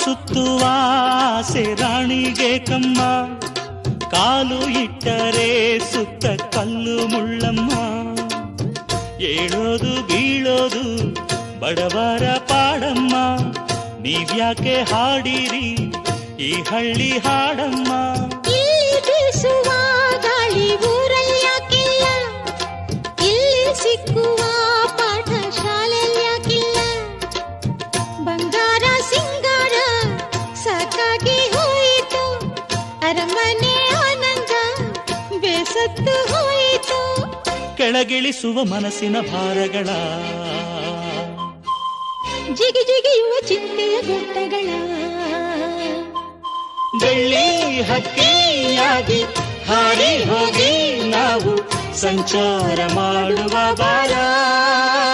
ಸುತ್ತುವ ಆಸೆ ರಾಣಿಗೆ ಕಮ್ಮ, ಕಾಲು ಇಟ್ಟರೆ ಸುತ್ತ ಕಲ್ಲು ಮುಳ್ಳಮ್ಮ. ಏಳೋದು ಬೀಳೋದು ಬಡವರ ಪಾಡಮ್ಮ, ನೀವ್ಯಾಕೆ ಹಾಡಿರಿ ಈ ಹಳ್ಳಿ ಹಾಡಮ್ಮ. ಇಲ್ಲಿ ಬೀಸುವ ಗಾಳಿ ಊರಲ್ಲಿ ಯಾಕಿಲ್ಲ, ಇಲ್ಲಿ ಸಿಕ್ಕುವ ಪಾಠ ಶಾಲೆಯಲ್ಲಿ ಯಾಕಿಲ್ಲ. ಬಂಗಾರ ಸಿಂಗಾರ ಸಾಕಾಗಿ ಹೋಯಿತು, ಅರಮನೆ ಆನಂದ ಬೇಸತ್ತು ಹೋಯಿತು. ಕೆಳಗಿಳಿಸುವ ಮನಸ್ಸಿನ ಭಾರಗಳ, ಜಿಗಿ ಜಿಗಿಯುವ ಚಿಂತೆಯ ಗುಡ್ಡಗಳ. ಬೆಳ್ಳಿ ಹಕ್ಕಿಯಾಗಿ ಹಾರಿ ಹೋಗಿ ನಾವು ಸಂಚಾರ ಮಾಡುವ ಬಾರ.